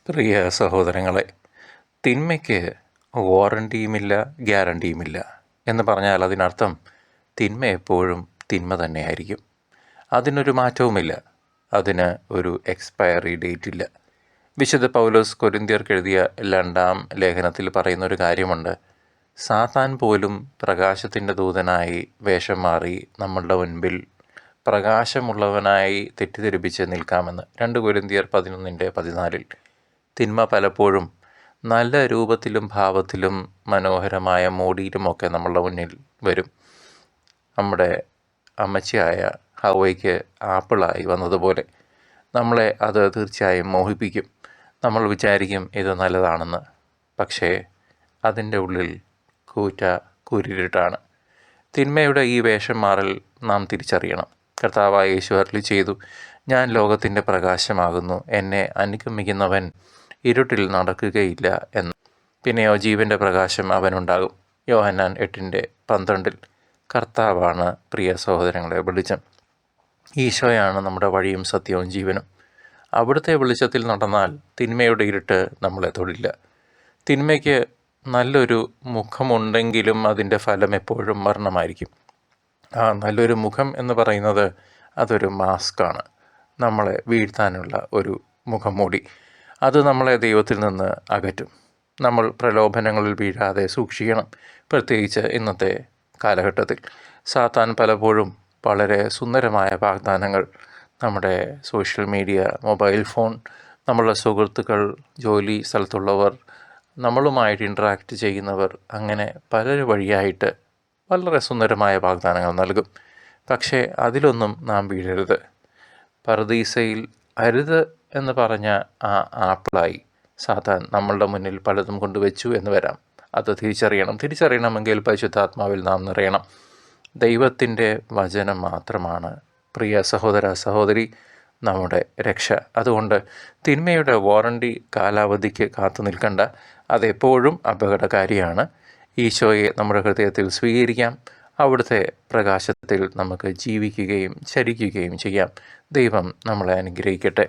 പ്രിയ സഹോദരങ്ങളെ, തിന്മയ്ക്ക് വാറണ്ടിയുമില്ല, ഗ്യാരണ്ടിയുമില്ല എന്ന് പറഞ്ഞാൽ അതിനർത്ഥം തിന്മ എപ്പോഴും തിന്മ തന്നെയായിരിക്കും. അതിനൊരു മാറ്റവുമില്ല. അതിന് ഒരു എക്സ്പയറി ഡേറ്റ് ഇല്ല. വിശുദ്ധ പൗലോസ് കൊരിന്ത്യർക്ക് എഴുതിയ 2-ാം ലേഖനത്തിൽ പറയുന്നൊരു കാര്യമുണ്ട്. സാത്താൻ പോലും പ്രകാശത്തിൻ്റെ ദൂതനായി വേഷം മാറി നമ്മളുടെ മുൻപിൽ പ്രകാശമുള്ളവനായി തെറ്റിദ്ധരിപ്പിച്ച് നിൽക്കാമെന്ന്. 2 കൊരിന്ത്യർ 11:14. തിന്മ പലപ്പോഴും നല്ല രൂപത്തിലും ഭാവത്തിലും മനോഹരമായ മോടിയിലുമൊക്കെ നമ്മളുടെ മുന്നിൽ വരും. നമ്മുടെ അമ്മച്ചിയായ ഹവ്വയ്ക്ക് ആപ്പിളായി വന്നതുപോലെ നമ്മളെ അത് തീർച്ചയായും മോഹിപ്പിക്കും. നമ്മൾ വിചാരിക്കും ഇത് നല്ലതാണെന്ന്. പക്ഷേ അതിൻ്റെ ഉള്ളിൽ കൂരിരുട്ടാണ്. തിന്മയുടെ ഈ വേഷം മാറൽ നാം തിരിച്ചറിയണം. കർത്താവായ യേശു അരുളി ചെയ്തു, ഞാൻ ലോകത്തിൻ്റെ പ്രകാശമാകുന്നു, എന്നെ അനുഗമിക്കുന്നവൻ ഇരുട്ടിൽ നടക്കുകയില്ല എന്ന്. പിന്നെയോ ജീവൻ്റെ പ്രകാശം അവനുണ്ടാകും. യോഹന്നാൻ 8:12. കർത്താവാണ് പ്രിയ സഹോദരങ്ങളെ വെളിച്ചം. ഈശോയാണ് നമ്മുടെ വഴിയും സത്യവും ജീവനും. അവിടുത്തെ വെളിച്ചത്തിൽ നടന്നാൽ തിന്മയുടെ ഇരുട്ട് നമ്മളെ തൊടില്ല. തിന്മയ്ക്ക് നല്ലൊരു മുഖമുണ്ടെങ്കിലും അതിൻ്റെ ഫലം എപ്പോഴും മരണമായിരിക്കും. ആ നല്ലൊരു മുഖം എന്ന് പറയുന്നത് അതൊരു മാസ്കാണ്, നമ്മളെ വീഴ്ത്താനുള്ള ഒരു മുഖംമൂടി. അത് നമ്മളെ ദൈവത്തിൽ നിന്ന് അകറ്റും. നമ്മൾ പ്രലോഭനങ്ങളിൽ വീഴാതെ സൂക്ഷിക്കണം. പ്രത്യേകിച്ച് ഇന്നത്തെ കാലഘട്ടത്തിൽ സാത്താൻ പലപ്പോഴും വളരെ സുന്ദരമായ വാഗ്ദാനങ്ങൾ നമ്മുടെ സോഷ്യൽ മീഡിയ, മൊബൈൽ ഫോൺ, നമ്മളുടെ സുഹൃത്തുക്കൾ, ജോലി സ്ഥലത്തുള്ളവർ, നമ്മളുമായിട്ട് ഇൻട്രാക്റ്റ് ചെയ്യുന്നവർ, അങ്ങനെ പലരും വഴിയായിട്ട് വളരെ സുന്ദരമായ വാഗ്ദാനങ്ങൾ നൽകും. പക്ഷേ അതിലൊന്നും നാം വീഴരുത്. പറുദീസയിൽ അരുത് എന്ന് പറഞ്ഞ ആ ആപ്പിളായി സാത്താൻ നമ്മളുടെ മുന്നിൽ പലതും കൊണ്ടുവച്ചു എന്ന് വരാം. അത് തിരിച്ചറിയണമെങ്കിൽ പരിശുദ്ധാത്മാവിൽ നാം നിറയണം. ദൈവത്തിൻ്റെ വചനം മാത്രമാണ് പ്രിയ സഹോദര സഹോദരി നമ്മുടെ രക്ഷ. അതുകൊണ്ട് തിന്മയുടെ വാറണ്ടി കാലാവധിക്ക് കാത്തു നിൽക്കണ്ട. അതെപ്പോഴും അപകടകാരിയാണ്. ഈശോയെ നമ്മുടെ ഹൃദയത്തിൽ സ്വീകരിക്കാം. അവിടുത്തെ പ്രകാശത്തിൽ നമുക്ക് ജീവിക്കുകയും ചരിക്കുകയും ചെയ്യാം. ദൈവം നമ്മളെ അനുഗ്രഹിക്കട്ടെ.